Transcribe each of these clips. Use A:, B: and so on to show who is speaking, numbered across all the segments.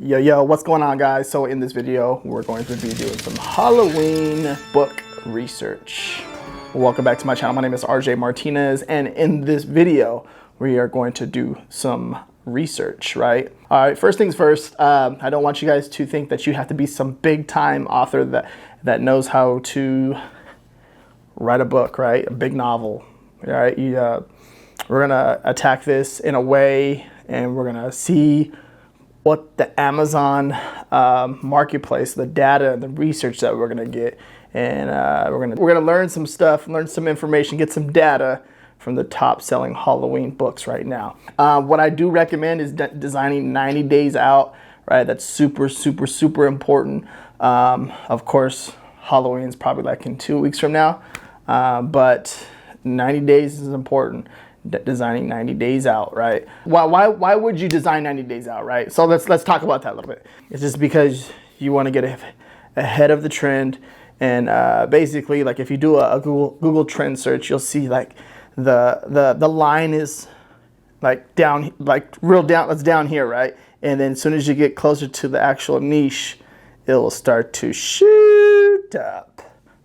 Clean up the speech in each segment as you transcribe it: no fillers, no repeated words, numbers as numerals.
A: Yo, what's going on, guys? So in this video, we're going to be doing some Halloween book research. Welcome back to my channel. My name is RJ Martinez, and in this video, we are going to do some research, right? All right, first things first, I don't want you guys to think that you have to be some big time author that knows how to write a book, right? A big novel, all right? We're gonna attack this in a way, and we're gonna see what the Amazon marketplace, the data and the research that we're gonna get, and we're gonna learn some stuff, learn some information, get some data from the top selling Halloween books right now. What I do recommend is designing 90 days out, right? That's super important. Of course, Halloween's probably like in 2 weeks from now, but 90 days is important. Designing 90 days out, right? Why would you design 90 days out, right? So let's talk about that a little bit. It's just because you want to get ahead of the trend, and basically, like if you do a Google trend search, you'll see like the line is like down, like real down. It's down here, right? And then as soon as you get closer to the actual niche, it will start to shoot up.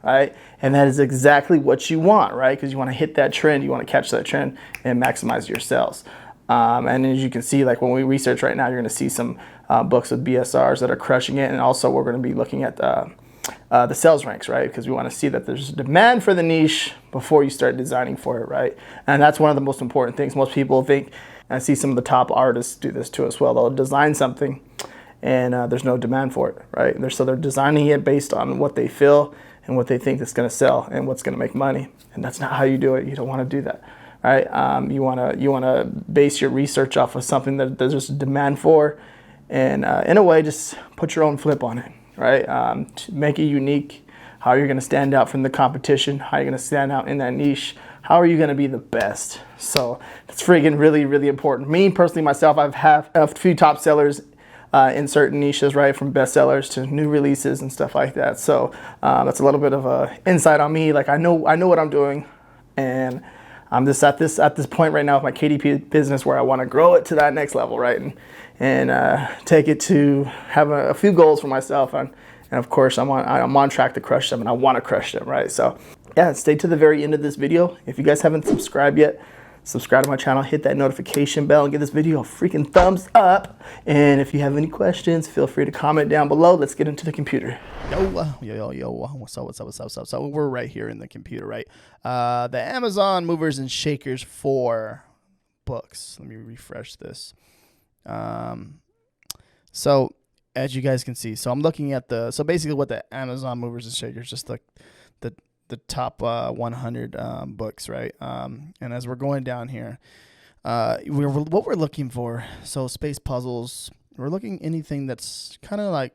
A: Right? And that is exactly what you want, right? Because you want to hit that trend, you want to catch that trend and maximize your sales. And as you can see, like when we research right now, you're going to see some books with BSRs that are crushing it. And also we're going to be looking at the sales ranks, right? Because we want to see that there's demand for the niche before you start designing for it, right? And that's one of the most important things. Most people think, and I see some of the top artists do this too as well. They'll design something and there's no demand for it, right? So they're designing it based on what they feel and what they think is going to sell and what's going to make money. And that's not how you do it. You don't want to do that, right? You want to base your research off of something that there's a demand for, and in a way, just put your own flip on it, right? To make it unique. How are you going to stand out from the competition? How are you going to stand out in that niche? How are you going to be the best? So it's freaking really important. Me personally, myself, I've had a few top sellers in certain niches, right, from bestsellers to new releases and stuff like that. So that's a little bit of a insight on me. Like I know what I'm doing, and I'm just at this point right now with my KDP business where I want to grow it to that next level, right, and take it to have a few goals for myself, and of course I'm on track to crush them, and I want to crush them, right? So yeah, stay to the very end of this video. If you guys haven't subscribed yet, subscribe to my channel, hit that notification bell, and give this video a freaking thumbs up. And if you have any questions, feel free to comment down below. Let's get into the computer. Yo, what's up? So we're right here in the computer, right? The Amazon movers and shakers for books. Let me refresh this. So as you guys can see, so I'm looking at so basically what the Amazon movers and shakers, just like the top 100 books, right? And as we're going down here, what we're looking for, so space puzzles, we're looking anything that's kind of like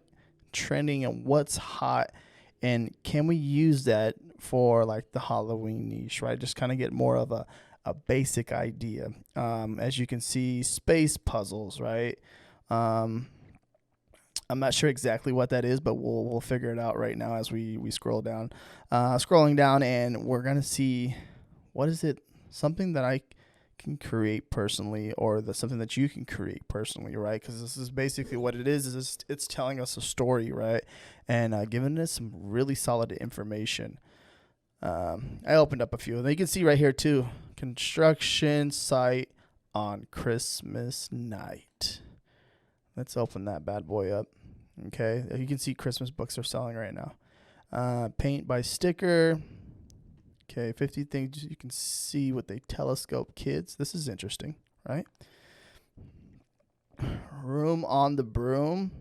A: trending and what's hot, and can we use that for like the Halloween niche, right? Just kind of get more of a basic idea. As you can see, space puzzles, right? I'm not sure exactly what that is, but we'll figure it out right now as we scroll down. Scrolling down, and we're going to see, what is it? Something that I can create personally, or something that you can create personally, right? Because this is basically what it is it's telling us a story, right? And giving us some really solid information. I opened up a few. And you can see right here too, construction site on Christmas night. Let's open that bad boy up. Okay, you can see Christmas books are selling right now. Paint by sticker. Okay, 50 things you can see with a telescope kids. This is interesting, right? Room on the broom.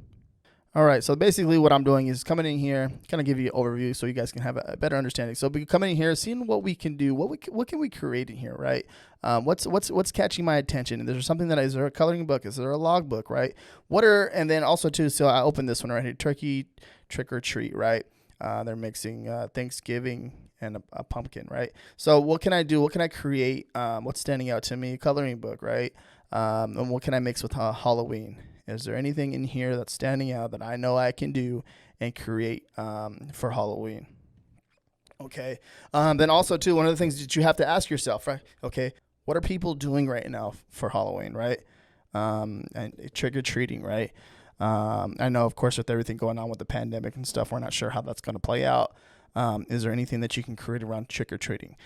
A: All right, so basically what I'm doing is coming in here, kind of give you an overview so you guys can have a better understanding. So coming in here, seeing what we can do, what can we create in here, right? What's catching my attention? Is there something is there a coloring book? Is there a log book, right? And then also too, so I opened this one right here, turkey trick or treat, right? They're mixing Thanksgiving and a pumpkin, right? So what can I do? What can I create? What's standing out to me? Coloring book, right? And what can I mix with Halloween? Is there anything in here that's standing out that I know I can do and create for Halloween? Okay. Then also, too, one of the things that you have to ask yourself, right? Okay, what are people doing right now for Halloween, right? And trick-or-treating, right? I know, of course, with everything going on with the pandemic and stuff, we're not sure how that's going to play out. Is there anything that you can create around trick-or-treating?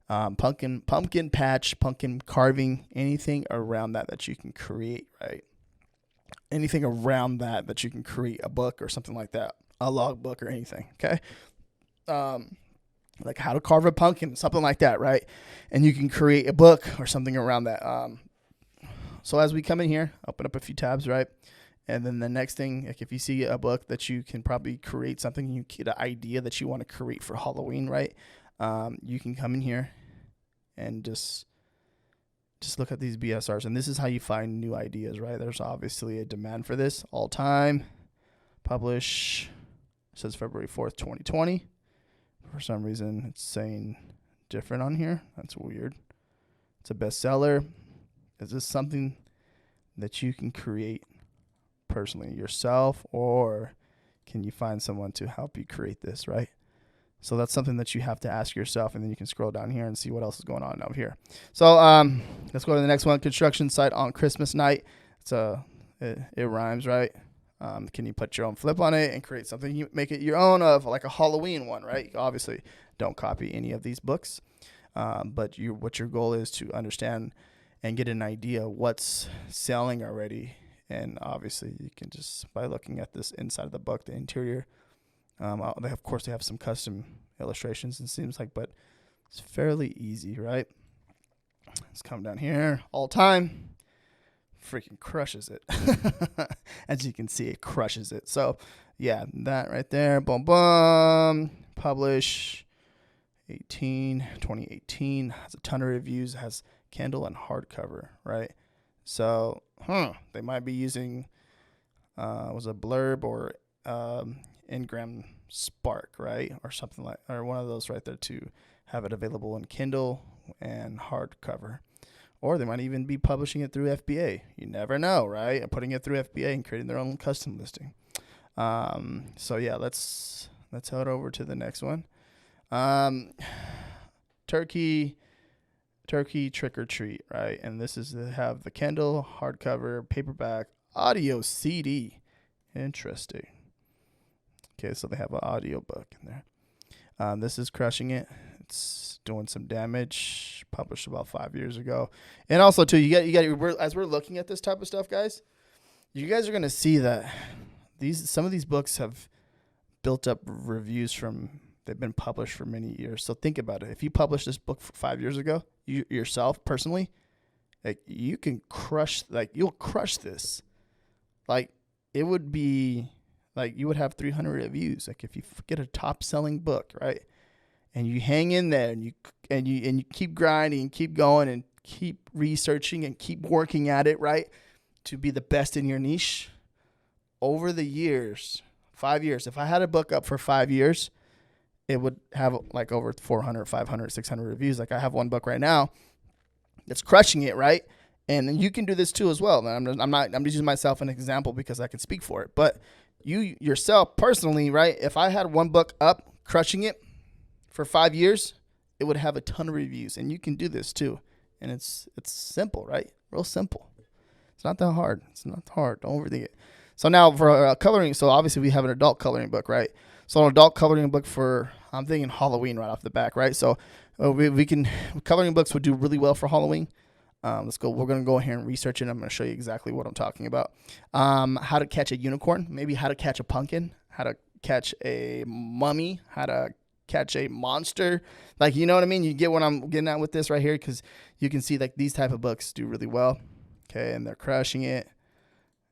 A: Pumpkin patch, pumpkin carving, anything around that you can create, right? Anything around that you can create, a book or something like that, a log book or anything, okay? Like how to carve a pumpkin, something like that, right? And you can create a book or something around that. So as we come in here, open up a few tabs, right? And then the next thing, like if you see a book that you can probably create something, you get an idea that you want to create for Halloween, right? You can come in here and just look at these BSRs. And this is how you find new ideas, right? There's obviously a demand for this. All time, publish, it says February 4th, 2020. For some reason, it's saying different on here. That's weird. It's a bestseller. Is this something that you can create personally yourself, or can you find someone to help you create this, right? So that's something that you have to ask yourself, and then you can scroll down here and see what else is going on over here. So let's go to the next one. Construction site on Christmas night. It rhymes, right? Can you put your own flip on it and create something? You make it your own, of like a Halloween one, right? Obviously, don't copy any of these books, but what your goal is to understand and get an idea what's selling already. And obviously, you can just, by looking at this inside of the book, the interior, of course, they have some custom illustrations, it seems like, but it's fairly easy, right? Let's come down here. All time. Freaking crushes it. As you can see, it crushes it. So yeah, that right there, boom boom, publish 2018, has a ton of reviews, has Kindle and hardcover, right? So they might be using was a blurb or Ingram Spark, right? Or something like, or one of those right there, to have it available in Kindle and hardcover. Or they might even be publishing it through FBA. You never know, right? And putting it through FBA and creating their own custom listing. So yeah, let's head over to the next one. Turkey Trick or Treat, right? And this is to have the Kindle, hardcover, paperback, audio CD. Interesting. Okay, so they have an audio book in there. This is crushing it. It's doing some damage. Published about 5 years ago. And also too, you got as we're looking at this type of stuff, guys, you guys are gonna see that some of these books have built up reviews they've been published for many years. So think about it. If you published this book 5 years ago, you yourself personally, like you can crush, like you'll crush this. Like it would be like you would have 300 reviews. Like if you get a top selling book, right? And you hang in there and you keep grinding and keep going and keep researching and keep working at it, right? To be the best in your niche. Over the years, 5 years, if I had a book up for 5 years, it would have like over 400, 500, 600 reviews. Like I have one book right now that's crushing it, right? And you can do this too as well. I'm just using myself as an example because I can speak for it. But you yourself personally, right? If I had one book up crushing it for 5 years, it would have a ton of reviews, and you can do this too. And it's simple, right? Real simple. It's not that hard. It's not hard. Don't overthink it. So now for coloring, so obviously we have an adult coloring book, right? So an adult coloring book I'm thinking Halloween right off the back, right? So coloring books would do really well for Halloween. Let's go. We're going to go here and research it. I'm going to show you exactly what I'm talking about. How to catch a unicorn, maybe how to catch a pumpkin, how to catch a mummy, how to catch a monster. Like, you know what I mean? You get what I'm getting at with this right here, because you can see like these type of books do really well. Okay, and they're crushing it.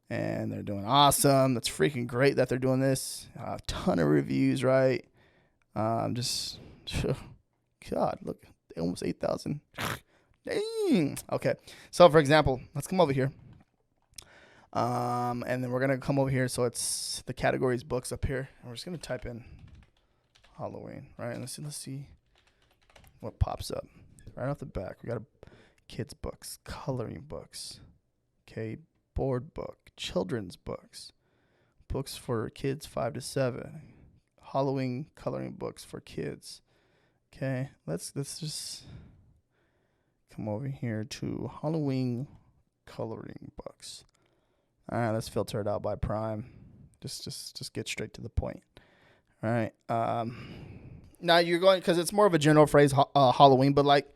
A: And they're doing awesome. That's freaking great that they're doing this. A ton of reviews, right? God, look, almost 8,000. Dang. Okay, so for example, let's come over here. And then we're gonna come over here. So it's the categories books up here. And we're just gonna type in Halloween, right? And let's see what pops up right off the back. We got kids books, coloring books, okay, board book, children's books, books for kids 5 to 7, Halloween coloring books for kids. Okay, let's just come over here to Halloween coloring books. All right, let's filter it out by prime. Just get straight to the point. All right. Now you're going, because it's more of a general phrase, Halloween, but like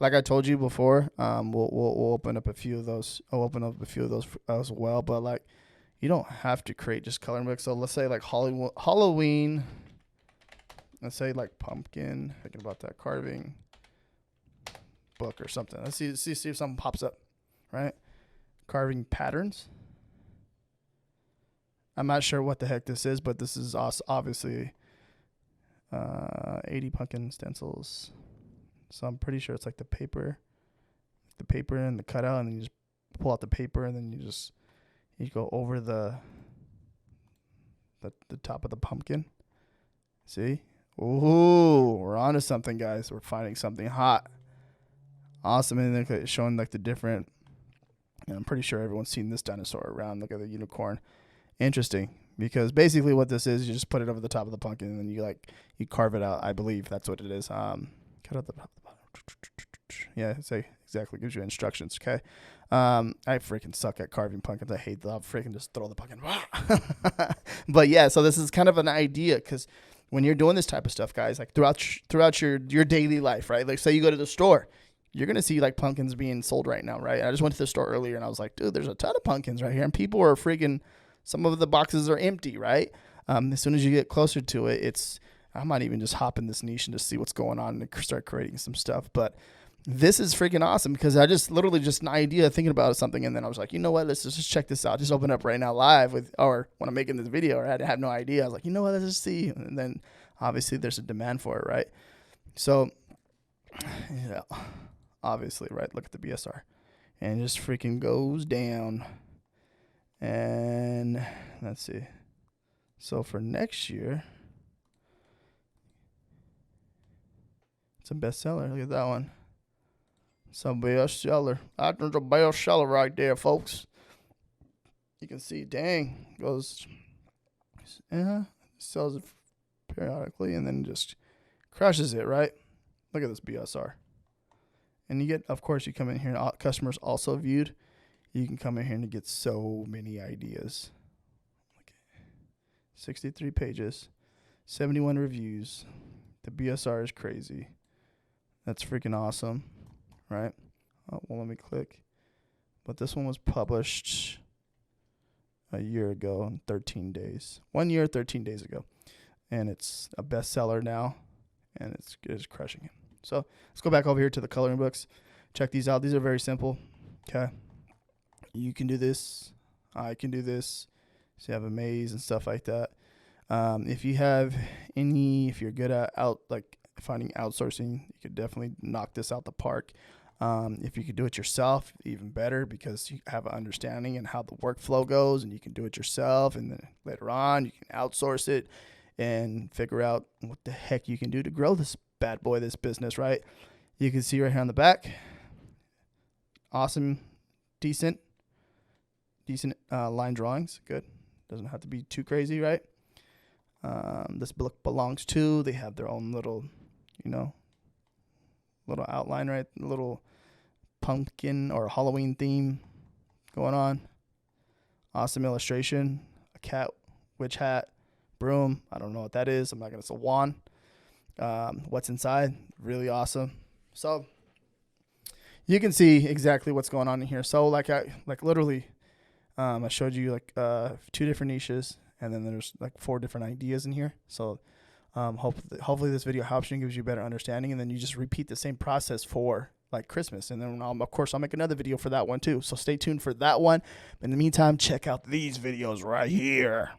A: I told you before, we'll open up a few of those. I'll open up a few of those as well. But like, you don't have to create just coloring books. So let's say like Halloween. Let's say like pumpkin. Thinking about that carving book or something. Let's see if something pops up. Right, carving patterns. I'm not sure what the heck this is, but this is obviously 80 pumpkin stencils. So I'm pretty sure it's like the paper and the cutout, and then you just pull out the paper, and then you go over the top of the pumpkin. See? Ooh, we're onto something, guys. We're finding something hot. Awesome. And then it's showing like the different, and I'm pretty sure everyone's seen this dinosaur around. Look at the unicorn. Interesting, because basically what this is, you just put it over the top of the pumpkin, and then you carve it out. I believe that's what it is. Cut out the top, the bottom. Yeah, say exactly, gives you instructions. Okay, I freaking suck at carving pumpkins. I hate that. I'll freaking just throw the pumpkin. But yeah, so this is kind of an idea, because when you're doing this type of stuff, guys, like throughout your daily life, right? Like say you go to the store, you're going to see like pumpkins being sold right now, right? I just went to the store earlier, and I was like, dude, there's a ton of pumpkins right here, and people are freaking. Some of the boxes are empty, right? As soon as you get closer to it, I might even just hop in this niche and just see what's going on and start creating some stuff. But this is freaking awesome, because I just literally just an idea thinking about something, and then I was like, you know what? Let's just check this out. Just open up right now live or when I'm making this video, or I had no idea. I was like, you know what? Let's just see. And then obviously there's a demand for it, right? So, yeah, obviously, right? Look at the BSR, and it just freaking goes down. And let's see. So for next year, it's a bestseller. Look at that one. It's a bestseller. That's a bestseller right there, folks. You can see, dang, goes, sells it periodically, and then just crushes it, right? Look at this BSR. And you get, of course, you come in here, and customers also viewed. You can come in here and get so many ideas. Okay. 63 pages, 71 reviews. The BSR is crazy. That's freaking awesome, right? Oh, well, let me click. But this one was published a year ago in 13 days. 1 year, 13 days ago. And it's a bestseller now, and it's crushing it. So let's go back over here to the coloring books. Check these out. These are very simple. Okay. You can do this. I can do this. So you have a maze and stuff like that. If you're good at finding outsourcing, you could definitely knock this out the park. If you could do it yourself, even better, because you have an understanding and how the workflow goes, and you can do it yourself. And then later on, you can outsource it and figure out what the heck you can do to grow this bad boy, this business, right? You can see right here on the back. Awesome, decent line drawings. Good. Doesn't have to be too crazy, right? This book belongs to. They have their own little, little outline, right? Little pumpkin or Halloween theme going on. Awesome illustration. A cat, witch hat, broom. I don't know what that is. I'm not gonna say wand. What's inside? Really awesome. So you can see exactly what's going on in here. So literally. I showed you 2 different niches, and then there's 4 different ideas in here. So hopefully this video helps you and gives you a better understanding, and then you just repeat the same process for Christmas. And then of course I'll make another video for that one too. So stay tuned for that one. In the meantime, check out these videos right here.